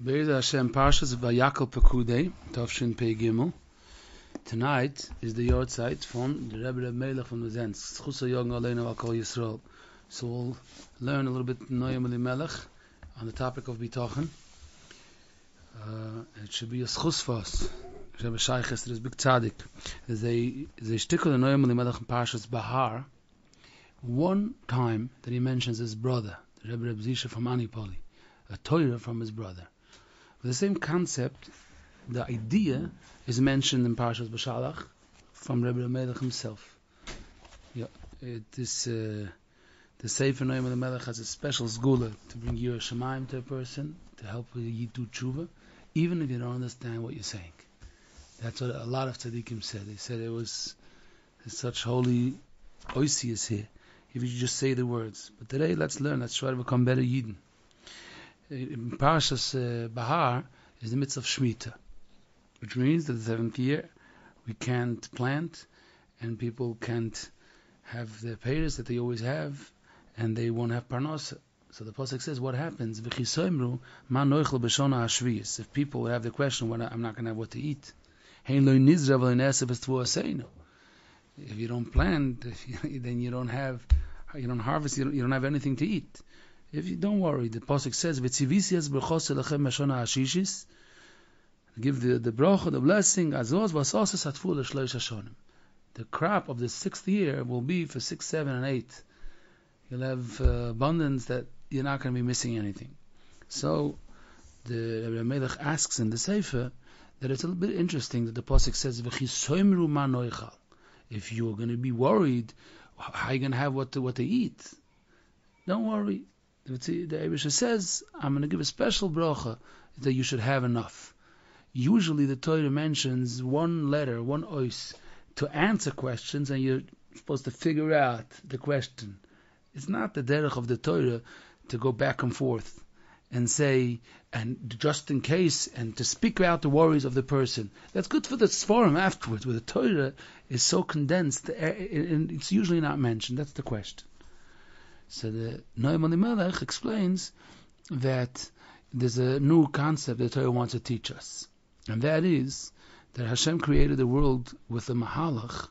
Be'ez Hashem Parshas Vayakal Pekudei, Tovshin Pei Gimel. Tonight is the Yortzeit from the Rebbe Melech from the Zenz. Zchusa Yogan Aleinu Al Kol Yisrael. So we'll learn a little bit Noyam Melech on the topic of Bitochen. It should be a schus for us. Rebbe Shayches, there is big tzaddik. There's a shtickle in Noyam Melech in Parshas Bahar. One time that he mentions his brother, the Rebbe Zisha from Anipoli, a Torah from his brother. With the same concept, the idea is mentioned in Parshas B'Shalach from Rebbe Melech himself. Yeah, it is the Sefer Noam Melech has a special zgula to bring your shemaim to a person to help you do tshuva, even if you don't understand what you're saying. That's what a lot of tzaddikim said. They said it was such holy oisius here if you just say the words. But today, let's learn. Let's try to become better Yidden. In Parshas Bahar is the mitzvah of Shemitah, which means that the seventh year we can't plant and people can't have the payers that they always have, and they won't have parnasa. So the pasuk says, what happens? If people have the question, well, I'm not going to have what to eat. If you don't plant, then you don't harvest, you don't have anything to eat. If you don't worry, the pasuk says, give the bracha, the blessing, the crop of the 6th year will be for 6, 7, and 8. You'll have abundance that you're not going to be missing anything. So the Rebbe Melech asks in the Sefer that it's a little bit interesting that the pasuk says, if you're going to be worried, how are you going to have what to eat? Don't worry. The Eibusha says, I'm going to give a special bracha that you should have enough. Usually the Torah mentions one letter, one ois, to answer questions, and you're supposed to figure out the question. It's not the derech of the Torah to go back and forth and say, and just in case, and to speak out the worries of the person. That's good for the Sforim afterwards, where the Torah is so condensed, and it's usually not mentioned. That's the question. So the Noam Melech explains that there's a new concept that Torah wants to teach us, and that is that Hashem created the world with a mahalach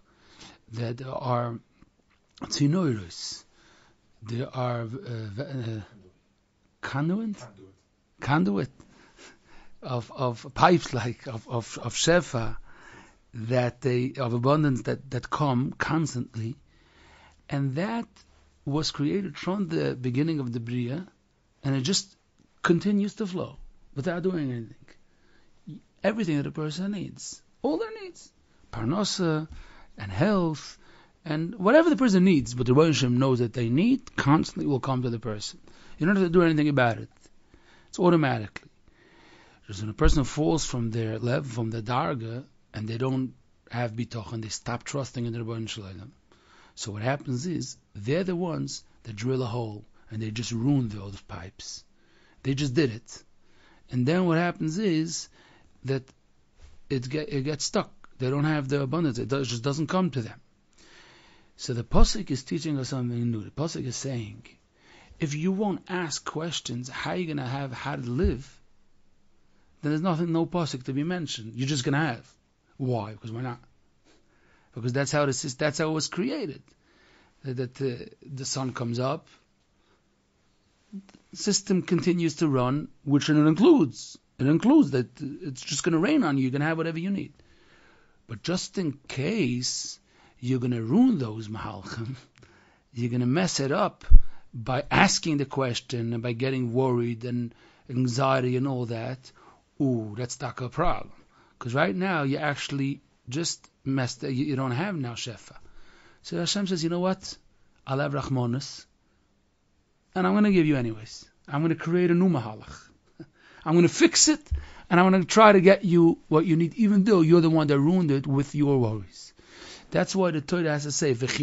that there are tzinoiros, there are conduit of pipes like of shefa of abundance that come constantly, and that was created from the beginning of the Bria, and it just continues to flow without doing anything. Everything that a person needs, all their needs, parnasa and health, and whatever the person needs, but the Rebbe Shem knows that they need, constantly will come to the person. You don't have to do anything about it. It's automatically. Just when a person falls from their level, from the darga, and they don't have bitochen, they stop trusting in the Rebbe Shalom. So what happens is, they're the ones that drill a hole, and they just ruin those pipes. They just did it. And then what happens is, that it gets stuck. They don't have the abundance. It just doesn't come to them. So the Pasuk is teaching us something new. The Pasuk is saying, if you won't ask questions, how are you going to have how to live? Then there's no Pasuk to be mentioned. You're just going to have. Why? Because we're not. Because that's how it was created. That the sun comes up, the system continues to run, which it includes that it's just going to rain on you. You're going to have whatever you need. But just in case you're going to ruin those mahalchim, you're going to mess it up by asking the question and by getting worried and anxiety and all that. Ooh, that's not a problem. Because right now you actually just messed up. You don't have now shefa. So Hashem says, you know what? I'll have rachmanis, and I'm going to give you anyways. I'm going to create a new mahalach. I'm going to fix it, and I'm going to try to get you what you need, even though you're the one that ruined it with your worries. That's why the Torah has to say, but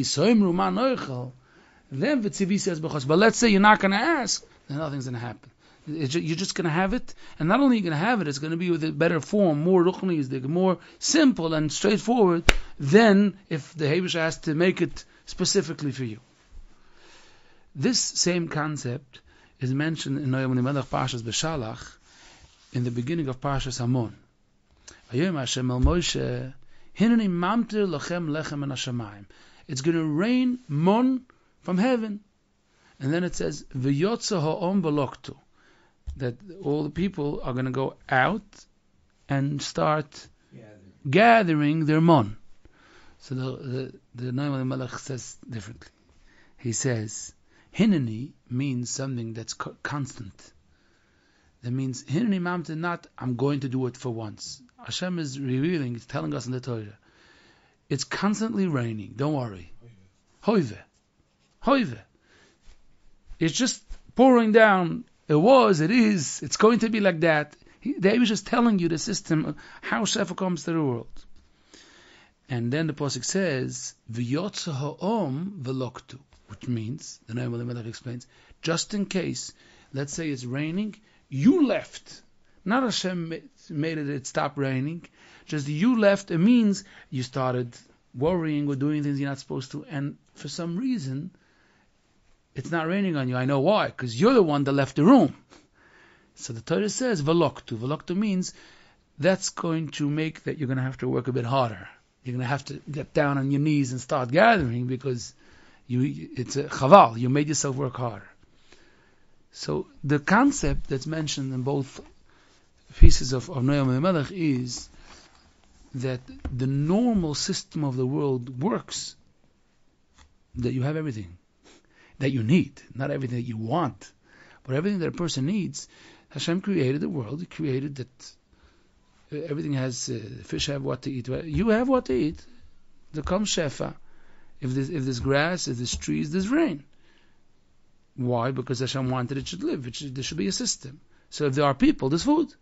let's say you're not going to ask, then nothing's going to happen. You're just going to have it, and not only are you going to have it, it's going to be with a better form, more ruchni, more simple and straightforward than if the Hebrew has to make it specifically for you. This same concept is mentioned in Noam Melech Parshas B'Shalach in the beginning of Parshas Hamon. Vayom Hashem el Moshe, Hineni mamtir lachem lechem min hashamayim. It's going to rain mon from heaven. And then it says, V'yotza ha'om v'loktu, that all the people are going to go out and start gathering their mon. So the Noam Melech says differently. He says, Hineni means something that's constant. That means, Hineni mamtir, not, I'm going to do it for once. Hashem is revealing, He's telling us in the Torah, it's constantly raining, don't worry. Hoive. Hoive. It's just pouring down. It was, it is, it's going to be like that. They was just telling you the system, how Shefa comes to the world. And then the Pasuk says, V'yotza ha'om v'loktu, which means, the Noam Melech explains, just in case, let's say it's raining, you left. Not Hashem made it stop raining, just you left. It means you started worrying or doing things you're not supposed to, and for some reason, it's not raining on you. I know why, because you're the one that left the room. So the Torah says, V'loktu. V'loktu means that's going to make that you're going to have to work a bit harder. You're going to have to get down on your knees and start gathering because it's a chaval. You made yourself work harder. So the concept that's mentioned in both pieces of Noam Melech is that the normal system of the world works, that you have everything that you need, not everything that you want, but everything that a person needs. Hashem created the world. He created that everything has, fish have what to eat. You have what to eat. There comes Shefa. If there's grass, if there's trees, there's rain. Why? Because Hashem wanted it should live. There should be a system. So if there are people, there's food.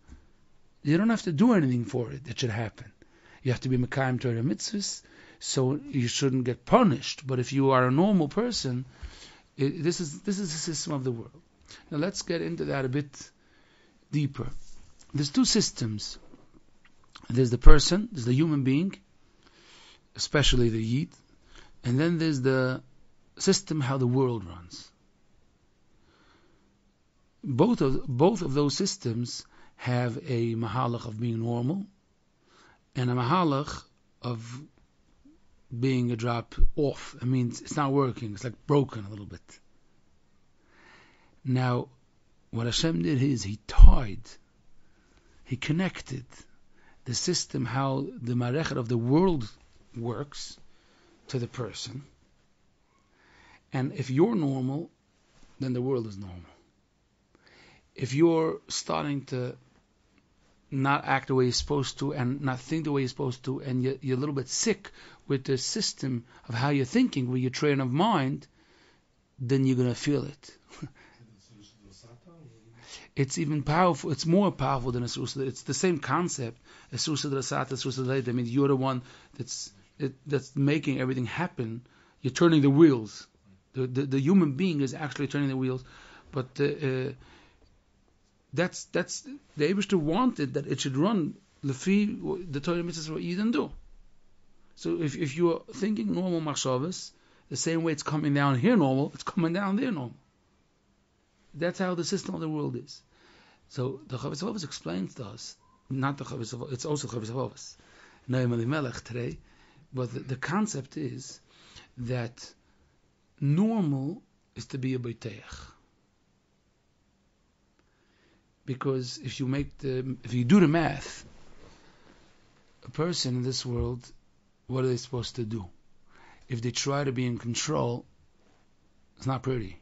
You don't have to do anything for it. It should happen. You have to be Mekayim Torah mitzvahs, so you shouldn't get punished. But if you are a normal person, this is the system of the world. Now let's get into that a bit deeper. There's two systems. There's the person, there's the human being, especially the Yid, and then there's the system how the world runs. Both of those systems have a mahalach of being normal and a mahalach of being a drop off. It means it's not working. It's like broken a little bit. Now, what Hashem did is He connected the system, how the marechet of the world works, to the person. And if you're normal, then the world is normal. If you're starting to not act the way you're supposed to and not think the way you're supposed to, and you're a little bit sick with the system of how you're thinking, with your train of mind, then you're going to feel it. It's even powerful. It's more powerful than a Susa. It's the same concept. A Susa Drasata, Susa Drasata. I mean, you're the one that's making everything happen. You're turning the wheels. The human being is actually turning the wheels. But that's the Eibishter wanted that it should run lefi the Torah mitzvahs what you didn't do. So if you're thinking normal machshavas, the same way it's coming down here normal, it's coming down there normal. That's how the system of the world is. So the Chavis Avos explains to us, not the Chavis Avos, it's also Chavis Avos, Noam Melech today, but the concept is that normal is to be a Beiteach. Because if you do the math, a person in this world, what are they supposed to do? If they try to be in control, it's not pretty.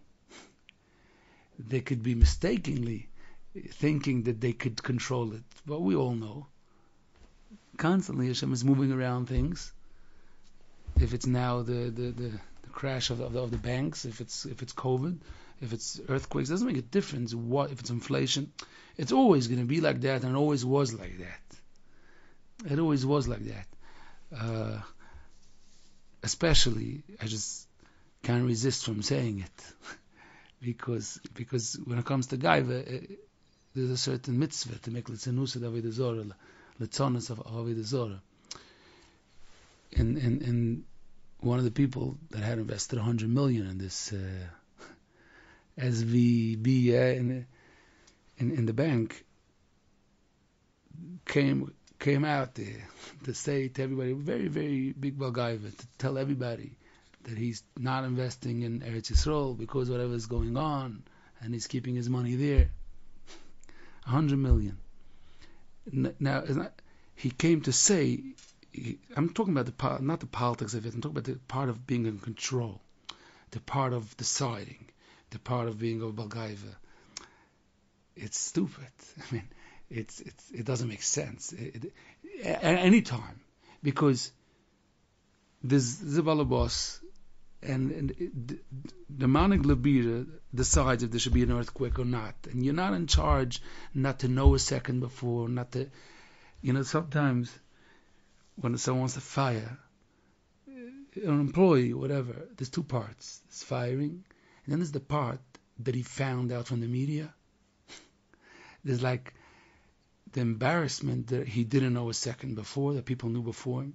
They could be mistakenly thinking that they could control it. But we all know, constantly Hashem is moving around things. If it's now the crash of the banks, if it's COVID, if it's earthquakes, it doesn't make a difference. If it's inflation, it's always going to be like that, and it always was like that. It always was like that. Especially, I just can't resist from saying it. Because when it comes to Gaiva, there's a certain mitzvah to make l'tzanusa of Avodah Zorah, l'tzanas of Avodah Zorah. And one of the people that had invested $100 million in this SVB in the bank, came out there to say to everybody, very, very big Balgaiva, to tell everybody that he's not investing in Eretz Yisrael because whatever's going on, and he's keeping his money there. 100 million. Now, he came to say, I'm talking about not the politics of it, I'm talking about the part of being in control, the part of deciding, the part of being a Balgaiva. It's stupid. I mean, it doesn't make sense at any time, because there's the balabos, and the Manig Labira decides if there should be an earthquake or not, and you're not in charge not to know a second before, not to, sometimes when someone wants to fire an employee or whatever, there's two parts. There's firing, and then there's the part that he found out from the media. There's like the embarrassment that he didn't know a second before, that people knew before him.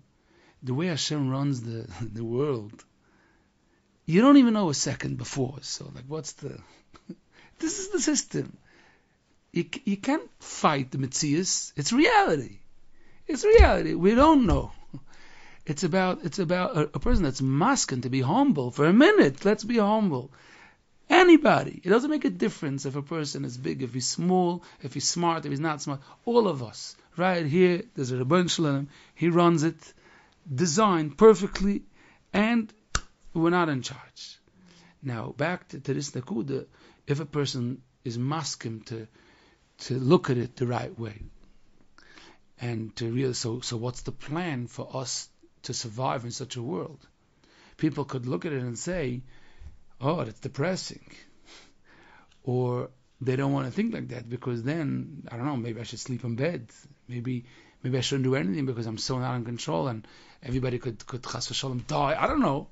The way Hashem runs the world, you don't even know a second before. So, what's the... This is the system. You can't fight the Metzius. It's reality. It's reality. We don't know. It's about a person that's masking to be humble for a minute. Let's be humble. Anybody. It doesn't make a difference if a person is big, if he's small, if he's smart, if he's not smart. All of us. Right here, there's a Rebbeinu Shalom. He runs it, designed perfectly, and we're not in charge. Now, back to this Nakuda, if a person is masking to look at it the right way, and to realize, so what's the plan for us to survive in such a world? People could look at it and say, oh, that's depressing. Or they don't want to think like that, because then, I don't know, maybe I should sleep in bed. Maybe I shouldn't do anything because I'm so not in control, and everybody could chas v'shalom die. I don't know.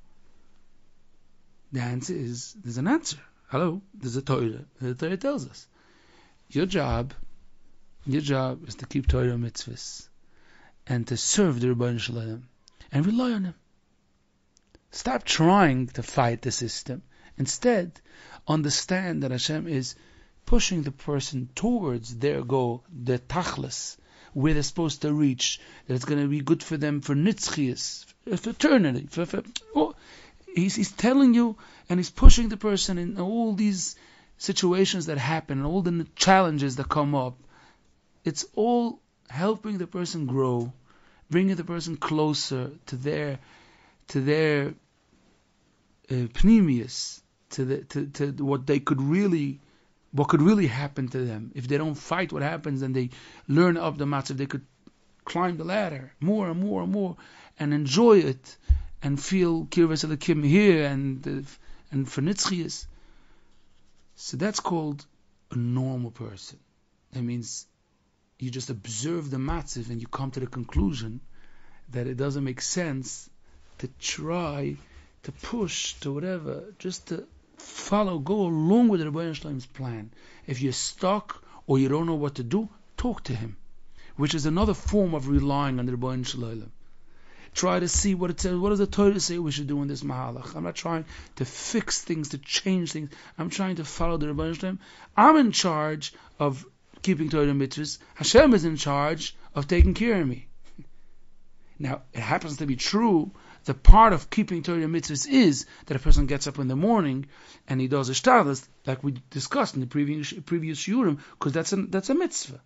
The answer is, there's an answer. Hello, there's a Torah. The Torah tells us, your job is to keep Torah mitzvahs and to serve the Rebbeinu Shalom and rely on Him. Stop trying to fight the system. Instead, understand that Hashem is pushing the person towards their goal, their tachlis, where they're supposed to reach, that it's going to be good for them for nitzchias, for eternity. He's telling you, and he's pushing the person in all these situations that happen, all the challenges that come up. It's all helping the person grow, bringing the person closer to their pneumius, to what could really happen to them. If they don't fight what happens and they learn up the matzav, they could climb the ladder more and more and more and enjoy it and feel kirvas elikim here and for nitzchias. So that's called a normal person. That means you just observe the matzav and you come to the conclusion that it doesn't make sense to try to push to whatever, just to go along with the Rebbeinu Shalom's plan. If you're stuck or you don't know what to do, talk to him, which is another form of relying on the Rebbeinu Shalom. Try to see what it says. What does the Torah say we should do in this mahalach? I'm not trying to fix things, to change things. I'm trying to follow the Rebbeinu Shalom. I'm in charge of keeping Torah mitzvahs. Hashem is in charge of taking care of me. Now, it happens to be true. The part of keeping Torah mitzvahs is that a person gets up in the morning and he does a shtadlus, like we discussed in the previous shiurim, because that's a mitzvah.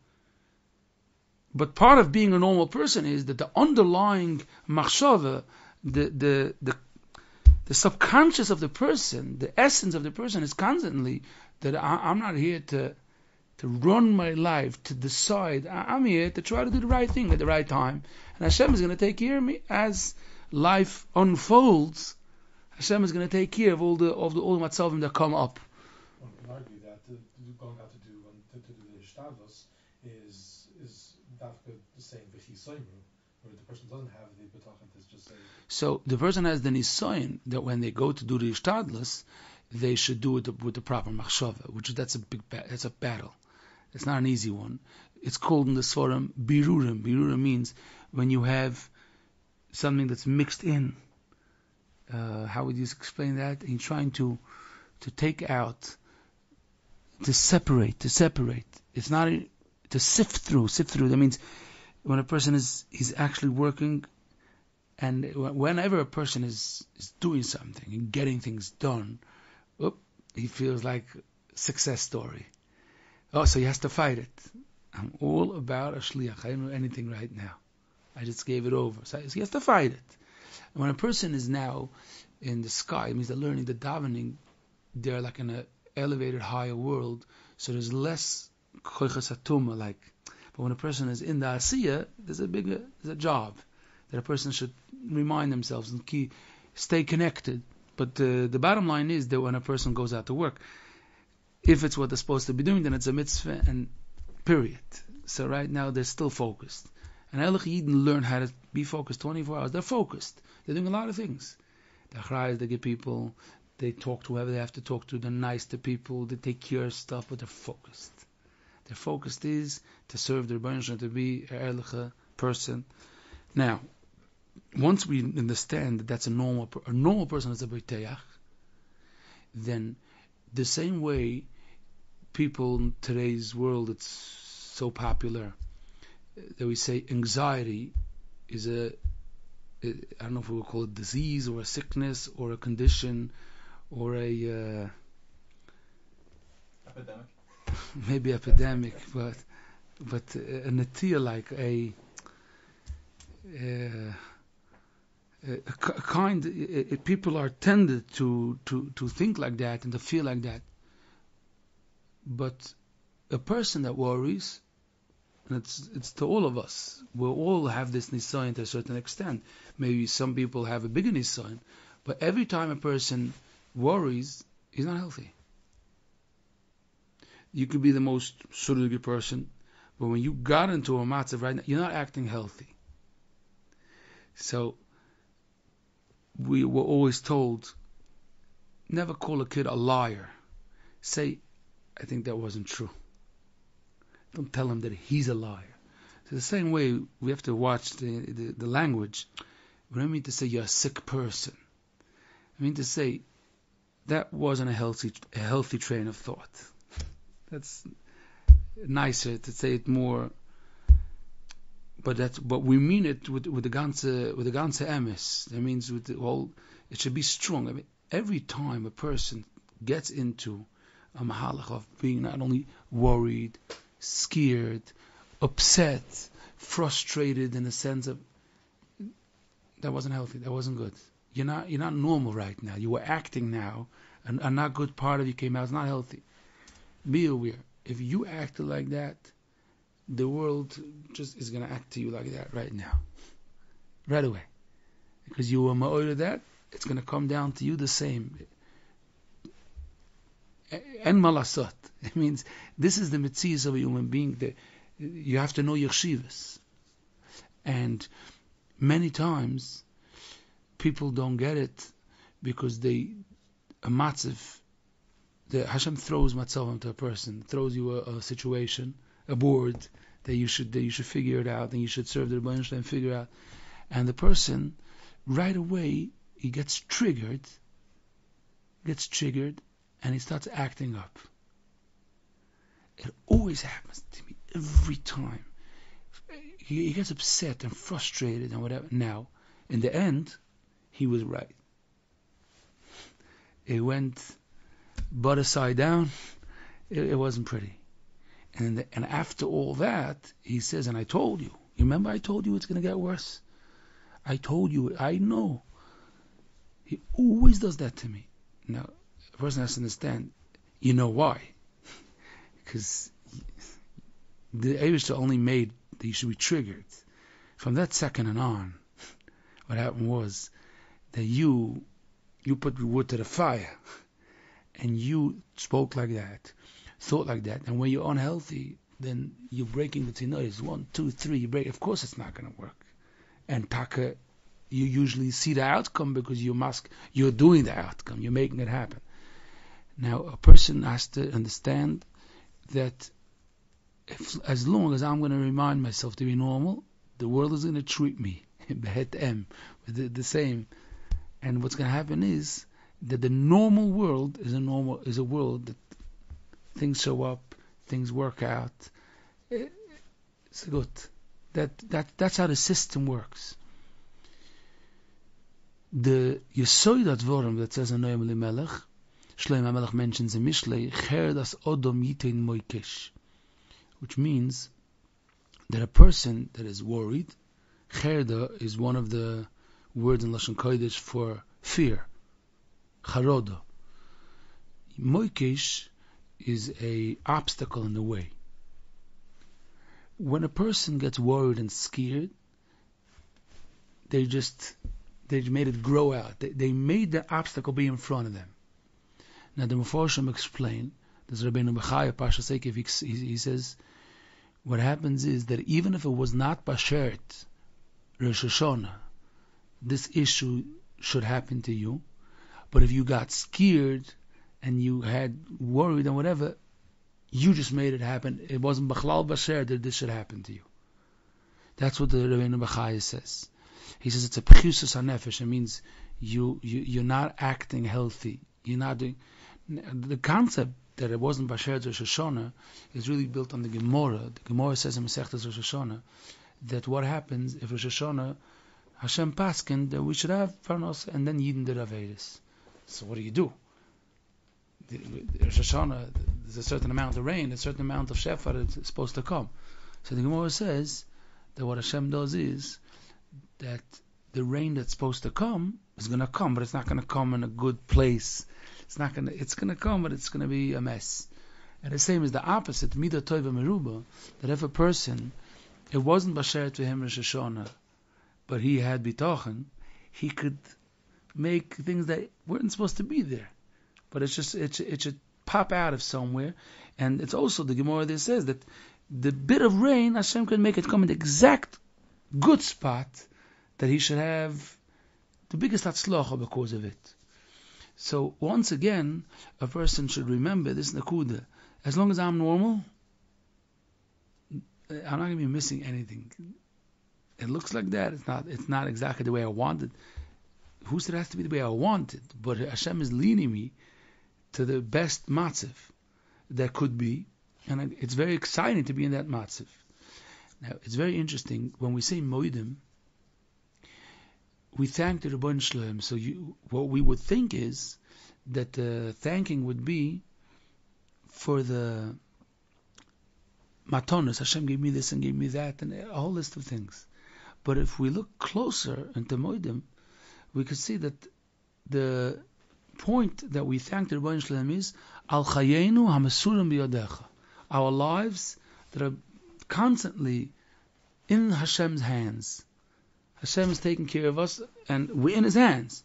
But part of being a normal person is that the underlying machshava, the subconscious of the person, the essence of the person is constantly that I'm not here to run my life, to decide. I'm here to try to do the right thing at the right time. And Hashem is going to take care of me as life unfolds. Hashem is going to take care of all the matzavim that come up. One can argue that going out to do the shtadlus is the same v'chisoyim, where the person doesn't have the betachin to just say. So the person has the nisayon that when they go to do the shtadlus, they should do it with the proper machshava, which that's a battle. It's not an easy one. It's called in the Sforim birurim. Birurim means when you have something that's mixed in. How would you explain that? And you're trying to take out, to separate. It's not to sift through. That means when a person is actually working, and whenever a person is doing something and getting things done, he feels like success story. Oh, so he has to fight it. I'm all about a shliach. I don't know anything right now. I just gave it over. So he has to fight it. And when a person is now in the sky, it means they're learning the davening. They're like in an elevated, higher world. So there's less koiches atuma. But when a person is in the asiya, there's a job that a person should remind themselves and stay connected. But the bottom line is that when a person goes out to work, if it's what they're supposed to be doing, then it's a mitzvah and period. So right now they're still focused. And Ehrlich Yidden learn how to be focused 24 hours. They're focused. They're doing a lot of things. They're achrayas, they get people, they talk to whoever they have to talk to, they're nice to people, they take care of stuff, but they're focused. Their focus is to serve their Rebbeinu Shalom, to be an Ehrlich person. Now, once we understand that that's a normal person is a B'teach, then the same way people in today's world, it's so popular that we say anxiety is I don't know if we will call it disease or a sickness or a condition or a epidemic. Maybe epidemic, but a natia, like a kind. People are tended to think like that and to feel like that. But a person that worries, and it's to all of us. We all have this nisayon to a certain extent. Maybe some people have a bigger nisayon, but every time a person worries, he's not healthy. You could be the most surrogate person, but when you got into a matzav right now, you're not acting healthy. So we were always told, never call a kid a liar. Say, I think that wasn't true. Don't tell him that he's a liar. So the same way we have to watch the language. We don't mean to say you're a sick person. I mean to say that wasn't a healthy train of thought. That's nicer to say it more, but we mean it with the ganze emes. That means with the whole, it should be strong. I mean, every time a person gets into a mahalach of being not only worried, scared, upset, frustrated in the sense of that wasn't healthy, that wasn't good. You're not normal right now. You were acting now, and a not good part of you came out. It's not healthy. Be aware. If you acted like that, the world just is going to act to you like that right now, right away, because you were ma'or of that. It's going to come down to you the same. En malasot. It means this is the mitzvahs of a human being. That you have to know your shivas, and many times people don't get it because a matzav. The Hashem throws matzav to a person, throws you a situation, a board that you should figure it out, and you should serve the Rebbeinu Shalom and figure out. And the person, right away, he gets triggered, and he starts acting up. It always happens to me every time. He gets upset and frustrated and whatever. Now, in the end, he was right. It went butt side down. It wasn't pretty. And after all that, he says, and I told you. You remember I told you it's going to get worse? I told you. I know. He always does that to me. Now, a person has to understand, you know why. Because the Eivishter only made that you should be triggered. From that second and on, what happened was that you put wood to the fire. And you spoke like that, thought like that, and when you're unhealthy, then you're breaking the tinois. 1, 2, 3, you break. Of course, it's not going to work. And taka, you usually see the outcome because you're doing the outcome. You're making it happen. Now, a person has to understand that as long as I'm going to remind myself to be normal, the world is going to treat me with the same. And what's going to happen is that the normal world is a world that things show up, things work out. It's good. That's how the system works. The Yesoidat Vorum that says in Noam Melech, Shlomo Melech mentions in Mishlei, Cher das Odom Yitein Moikesh, which means that a person that is worried, Cherda is one of the words in Lashon Kodesh for fear, Charoda. Moikesh is a obstacle in the way. When a person gets worried and scared, they made it grow out. They made the obstacle be in front of them. Now the Meforshim explain, there's Rabbeinu Bechaya, Pasha Sekev, he says, what happens is that even if it was not Bashert, Rosh Hashanah, this issue should happen to you, but if you got scared and you had worried and whatever, you just made it happen. It wasn't Bechlal Basher that this should happen to you. That's what the Rabbeinu Bechaya says. He says it's a Pchisus HaNefesh. It means you're not acting healthy. You're not doing... The concept that it wasn't Basher Rosh Hashanah is really built on the Gemara. The Gemara says in Masechtas Rosh Hashanah that what happens if Rosh Hashanah Hashem paskin that we should have Parnos and then Yidden did Averis. So what do? Rosh Hashanah, there's a certain amount of rain, a certain amount of Shefar that's supposed to come. So the Gemara says that what Hashem does is that the rain that's supposed to come is going to come, but it's not going to come in a good place. It's going to come, but it's going to be a mess. And the same is the opposite, Midah Tova Meruba, that if a person, it wasn't Basher to him Rosh Hashanah, but he had Bitochen, he could make things that weren't supposed to be there. But it should pop out of somewhere. And it's also, the Gemara there says that the bit of rain, Hashem can make it come in the exact good spot that he should have the biggest hatzlacha because of it. So once again, a person should remember this nakuda. As long as I'm normal, I'm not going to be missing anything. It looks like that. It's not exactly the way I want it. Who said it has to be the way I want it? But Hashem is leading me to the best matziv that could be, and it's very exciting to be in that matziv. Now, it's very interesting, when we say moedim, we thank the Rebbeinu Shalom. So what we would think is that the thanking would be for the matonos. Hashem gave me this and gave me that, and a whole list of things. But if we look closer into moedim, we could see that the point that we thank the Rebbeinu Shalom is Al Chayenu HaMesurim B'Yodecha, our lives that are constantly in Hashem's hands. Hashem is taking care of us, and we're in His hands.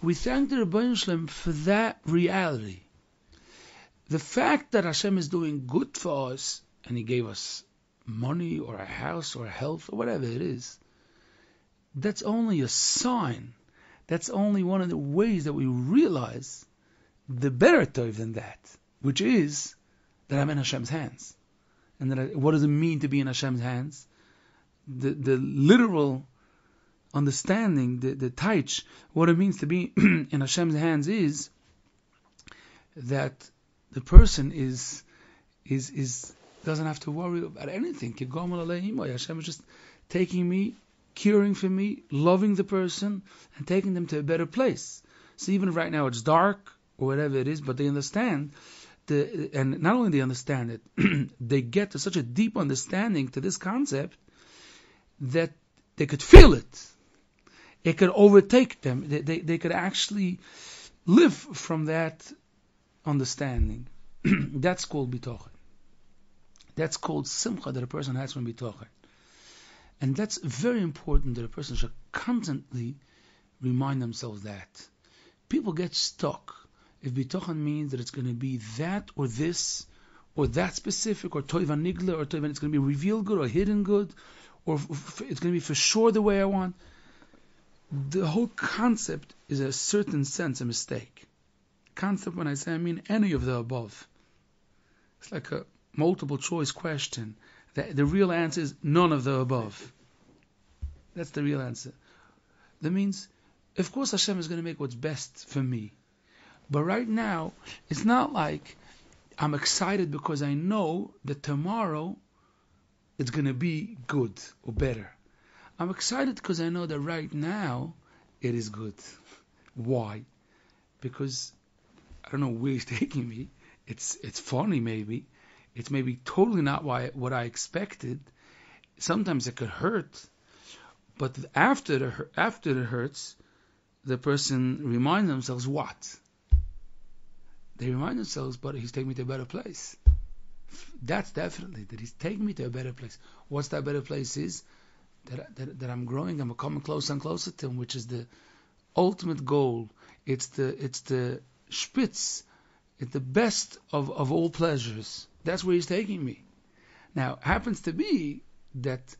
We thank the Rebbeinu Shalom for that reality. The fact that Hashem is doing good for us, and He gave us money, or a house, or health, or whatever it is, that's only a sign. That's only one of the ways that we realize the better tov than that, which is that I'm in Hashem's hands. And what does it mean to be in Hashem's hands? The literal understanding, the taich, what it means to be in Hashem's hands is that the person is doesn't have to worry about anything. Hashem is just taking me, caring for me, loving the person, and taking them to a better place. So even if right now it's dark or whatever it is, but they understand, and not only they understand it, they get to such a deep understanding to this concept that they could feel it. It could overtake them. They could actually live from that understanding. That's called bitochen. That's called simcha that a person has from bitochen. And that's very important that a person should constantly remind themselves that. People get stuck. If bitochen means that it's going to be that or this, or that specific, or toiva nigla, or toiva, it's going to be revealed good or hidden good, or it's going to be for sure the way I want. The whole concept is a certain sense a mistake. Concept, when I say, I mean any of the above. It's like a multiple choice question. The real answer is none of the above. That's the real answer. That means, of course Hashem is going to make what's best for me. But right now, it's not like I'm excited because I know that tomorrow it's going to be good or better. I'm excited because I know that right now it is good. Why? Because I don't know where he's taking me. It's funny maybe. It's maybe totally not what I expected. Sometimes it could hurt, but after it hurts, the person reminds themselves what? They remind themselves, but he's taking me to a better place. That's definitely that he's taking me to a better place. What's that better place is? That I'm growing, I'm coming closer and closer to him, which is the ultimate goal. It's the spitz, it's the best of all pleasures. That's where he's taking me. Now, happens to be that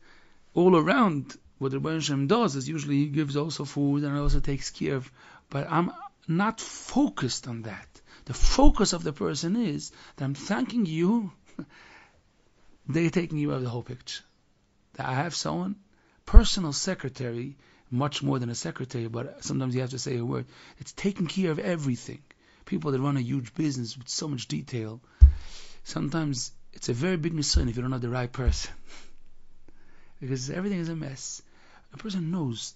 all around what the Rebbeinu Shem does is usually he gives also food and also takes care of, but I'm not focused on that. The focus of the person is that I'm thanking you. They're taking you out of the whole picture. That I have someone, personal secretary, much more than a secretary, but sometimes you have to say a word. It's taking care of everything. People that run a huge business with so much detail, sometimes it's a very big concern if you don't have the right person. Because everything is a mess. A person knows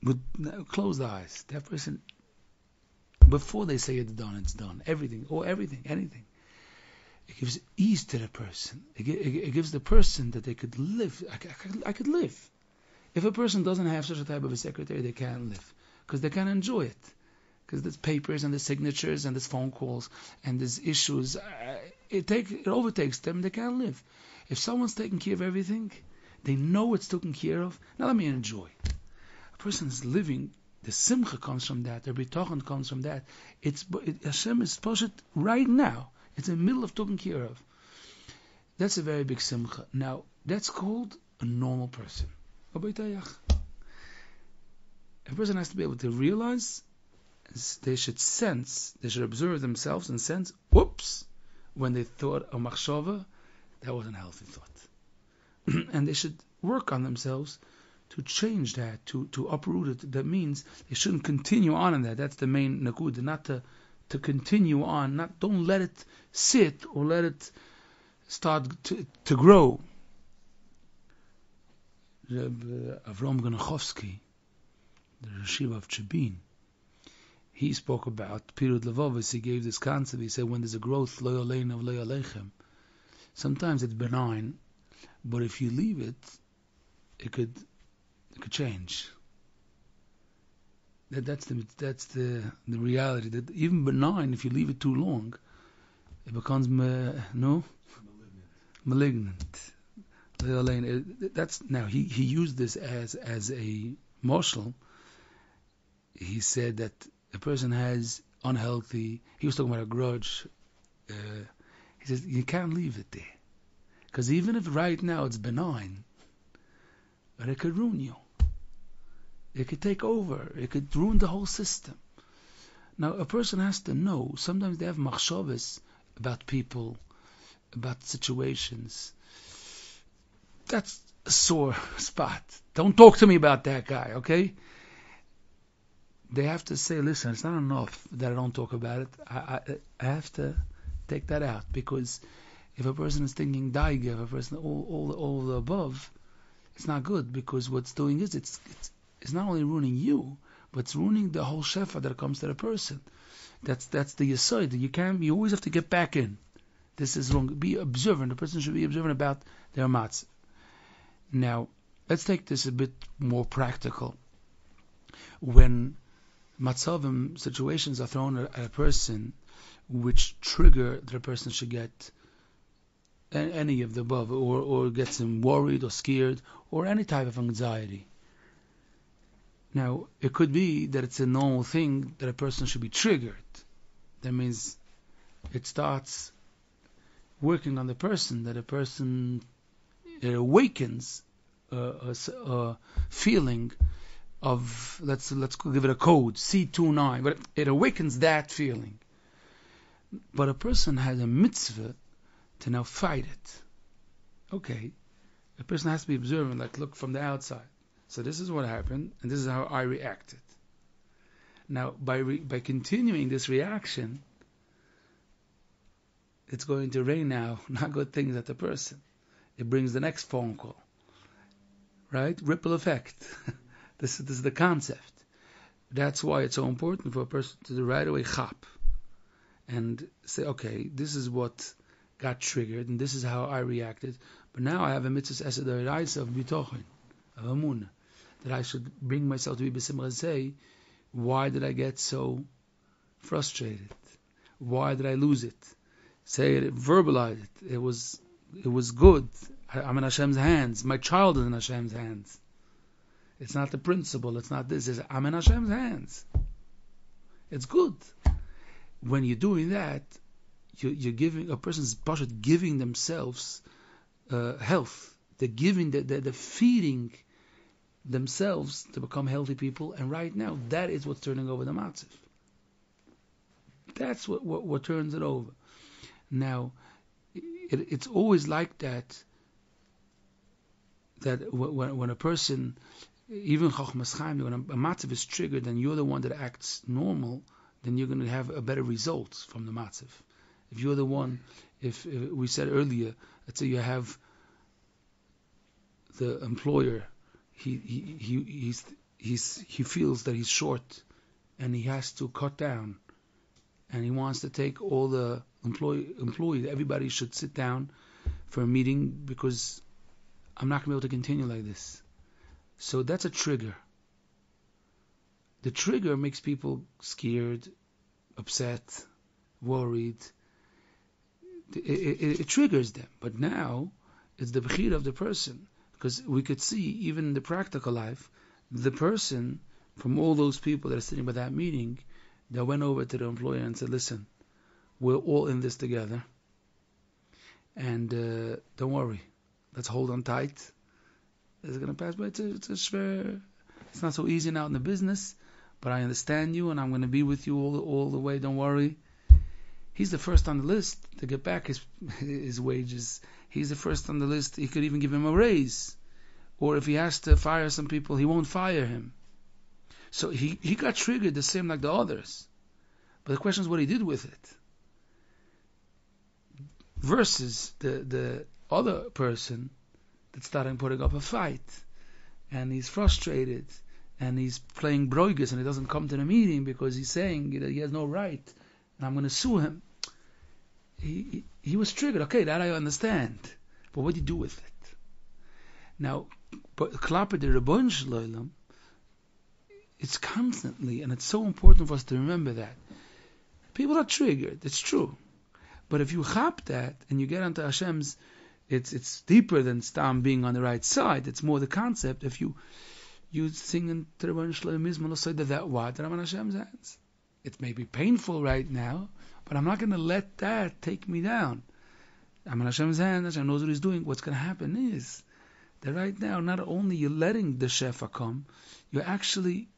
with closed eyes. That person, before they say it's done, it's done. Everything, anything. It gives ease to the person. It gives the person that they could live. I could live. If a person doesn't have such a type of a secretary, they can't live. Because they can't enjoy it. Because there's papers and there's signatures and there's phone calls and there's issues. It overtakes them. They can't live. If someone's taking care of everything, they know it's taken care of. Now let me enjoy. A person is living. The simcha comes from that. The bitachon comes from that. Hashem is poshet right now. It's in the middle of taking care of. That's a very big simcha. Now, that's called a normal person. A person has to be able to realize, they should sense, they should observe themselves and sense, whoops, when they thought a machshava, that wasn't a healthy thought. And they should work on themselves to change that, to uproot it. That means they shouldn't continue on in that. That's the main nakuda, not to continue on. Don't let it sit or let it start to grow. Avram Ganachovsky, the Yeshiva of Chebin, he spoke about Pirud Levovis. He gave this concept. He said when there's a growth, lo yolein of lo yoleichem, sometimes it's benign, but if you leave it, it could change. That's the reality. That even benign, if you leave it too long, it becomes malignant. That's now he used this as a marshal. He said that a person has unhealthy. He was talking about a grudge. He says you can't leave it there, because even if right now it's benign, but it could ruin you. It could take over. It could ruin the whole system. Now a person has to know. Sometimes they have machshavas about people, about situations. That's a sore spot. Don't talk to me about that guy, okay? They have to say, listen, it's not enough that I don't talk about it. I have to take that out, because if a person is thinking daiga, if a person all the above, it's not good, because what's doing is it's not only ruining you, but it's ruining the whole shefa that comes to the person. That's the yesod. You always have to get back in. This is wrong. Be observant. The person should be observant about their matzah. Now, let's take this a bit more practical. When matzavim, situations are thrown at a person which trigger that a person should get any of the above, or gets him worried or scared, or any type of anxiety. Now, it could be that it's a normal thing that a person should be triggered. That means it starts working on the person, that a person it awakens a feeling of, let's give it a code, C29, but it awakens that feeling. But a person has a mitzvah to now fight it. Okay, a person has to be observant, like look from the outside. So this is what happened, and this is how I reacted. Now, by continuing this reaction, it's going to rain now not good things at the person. it brings the next phone call. Right? Ripple effect. This is the concept. That's why it's so important for a person to do right away chap and say, okay, this is what got triggered and this is how I reacted. But now I have a mitzvah esed d'oraisa of bitochin, of amunah, that I should bring myself to be b'simcha and say, why did I get so frustrated? Why did I lose it? Say it, verbalize it. It was good. I'm in Hashem's hands. My child is in Hashem's hands. It's not the principle. It's not this. I'm in Hashem's hands. It's good. When you're doing that, you're giving a person's pashat giving themselves health. They're giving, they're feeding themselves to become healthy people. And right now, that is what's turning over the matziv. That's what turns it over. Now, it's always like that. That when a person, even Chochmas Chaim, when a matziv is triggered and you're the one that acts normal, then you're going to have a better result from the matziv. If you're the one, if we said earlier, let's say you have the employer, he feels that he's short and he has to cut down, and he wants to take all the employees, everybody should sit down for a meeting because I'm not going to be able to continue like this. So that's a trigger. The trigger makes people scared, upset, worried. It triggers them. But now it's the bechira of the person, because we could see even in the practical life, the person from all those people that are sitting by that meeting, that went over to the employer and said, listen, we're all in this together, and don't worry, let's hold on tight. It's going to pass by. It's not so easy now in the business, but I understand you and I'm going to be with you all the way, don't worry. He's the first on the list to get back his wages. He's the first on the list. He could even give him a raise. Or if he has to fire some people, he won't fire him. So he got triggered the same like the others. But the question is what he did with it. Versus the other person that's starting putting up a fight. And he's frustrated. And he's playing broigus and he doesn't come to the meeting because he's saying that he has no right. And I'm going to sue him. He was triggered. Okay, that I understand. But what do you do with it? Now, but Klappe de Rebbeinu Shloim, it's constantly, and it's so important for us to remember that. People are triggered, it's true. But if you chap that, and you get onto Hashem's, it's deeper than Stam being on the right side, it's more the concept. If you sing in Rebbeinu Shloim Mizmor, say that what? That I'm on Hashem's hands. It may be painful right now, but I'm not going to let that take me down. I'm in Hashem's hands, Hashem knows what He's doing. What's going to happen is that right now, not only you're letting the Shefa come, you're actually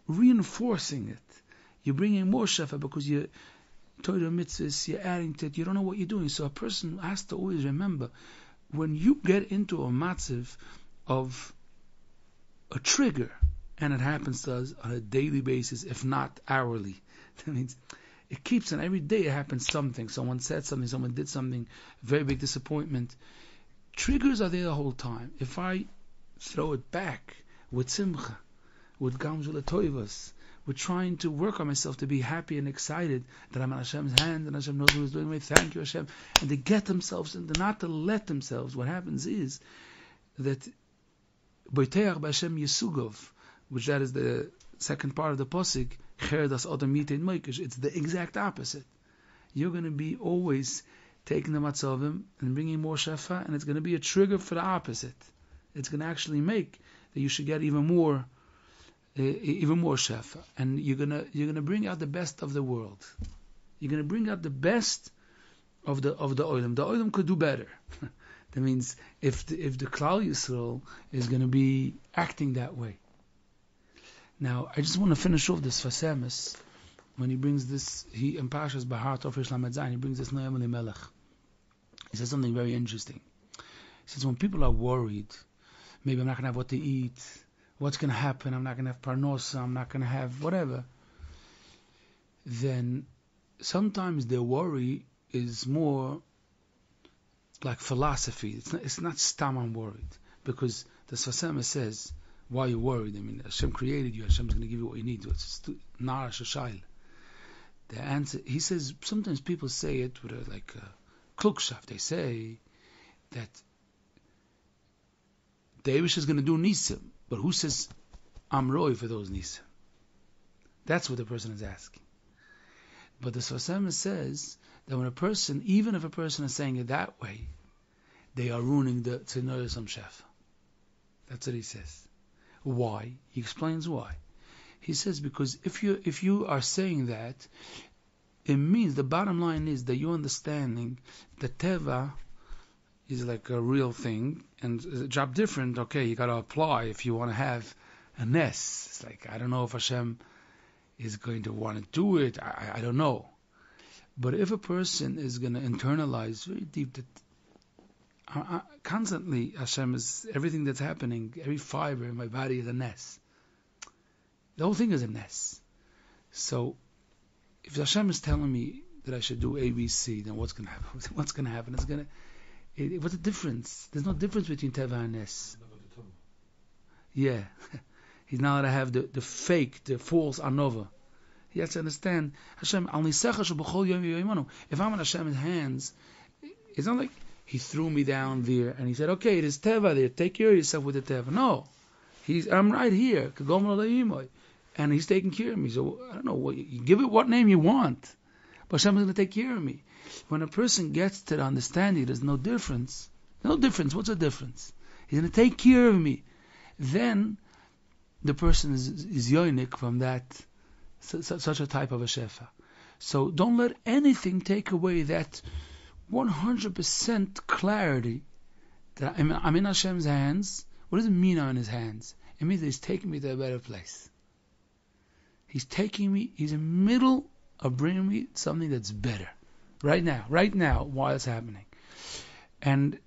reinforcing it. You're bringing more Shefa because you're Torah mitzvahs, you're adding to it. You don't know what you're doing. So a person has to always remember, when you get into a matziv of a trigger, and it happens to us on a daily basis, if not hourly, that means it keeps on every day. It happens something. Someone said something. Someone did something. Very big disappointment. Triggers are there the whole time. If I throw it back with simcha, with gamzul toivas, with trying to work on myself to be happy and excited that I'm in Hashem's hand and Hashem knows what He's doing. Thank you, Hashem. And they get themselves and not to let themselves. What happens is that boiteach b'Hashem yisugov, which that is the second part of the pasuk, it's the exact opposite. You're going to be always taking the matzavim and bringing more shefa, and it's going to be a trigger for the opposite. It's going to actually make that you should get even more shefa, and you're going to bring out the best of the world. You're going to bring out the best of the oilam. The oilam could do better. That means if the Klal Yisrael is going to be acting that way. Now, I just want to finish off this Fasemis when he brings this, he in Pashas Bahar Tofresh Lamed Zayin, he brings this Noam Elimelech. He says something very interesting. He says when people are worried, maybe I'm not going to have what to eat, what's going to happen, I'm not going to have parnosa, I'm not going to have whatever, then sometimes their worry is more like philosophy. It's not stam I'm worried. Because the Sfasema says, why are you worried? I mean, Hashem created you. Hashem's going to give you what you need. It's narash shayla. The answer, he says, sometimes people say it with a klugshaft. They say that the Eibush is going to do nisim, but who says I'm roy for those nisim? That's what the person is asking. But the Sfasema says that when a person, even if a person is saying it that way, they are ruining the Tzinoyos Shefa. That's what he says. Why? He explains why. He says because if you are saying that, it means the bottom line is that you're understanding that Teva is like a real thing, and a job different. Okay, you got to apply if you want to have a nest. It's like, I don't know if Hashem is going to want to do it. I don't know. But if a person is going to internalize very deep that constantly Hashem is everything that's happening, every fiber in my body is a nest. The whole thing is a nest. So if Hashem is telling me that I should do A, B, C, then what's going to happen? What's going to happen? What's the difference? There's no difference between Teva and Nes. Yeah. He's not allowed to have the fake, the false Anova. He has to understand, Hashem, if I'm in Hashem's hands, it's not like He threw me down there and He said, okay, it is Teva there, take care of yourself with the Teva. No. I'm right here. And He's taking care of me. So, I don't know, you give it what name you want. But Hashem is going to take care of me. When a person gets to the understanding there's no difference. No difference. What's the difference? He's going to take care of me. Then the person is yoinik from that, such a type of a shefa. So don't let anything take away that 100% clarity that I'm in Hashem's hands. What does it mean I'm in His hands? It means that He's taking me to a better place. He's taking me, He's in the middle of bringing me something that's better. Right now, while it's happening. And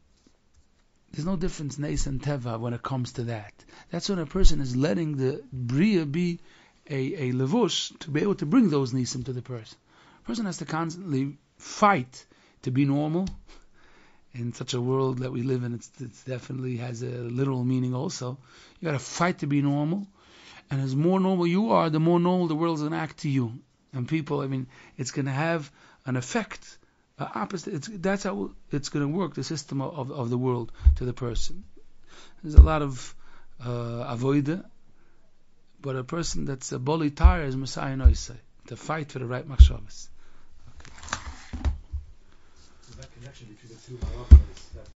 there's no difference, Nes and Teva, when it comes to that. That's when a person is letting the Bria be a levush to be able to bring those Nisim to the person. A person has to constantly fight to be normal. In such a world that we live in, it definitely has a literal meaning also. You got to fight to be normal. And as more normal you are, the more normal the world is going to act to you. And people, it's going to have an effect opposite. That's how it's going to work, the system of the world to the person. There's a lot of avoida, but a person that's a boli tire is Messiah Noisei, to fight for the right machshavas. So that connection between the two halachas, that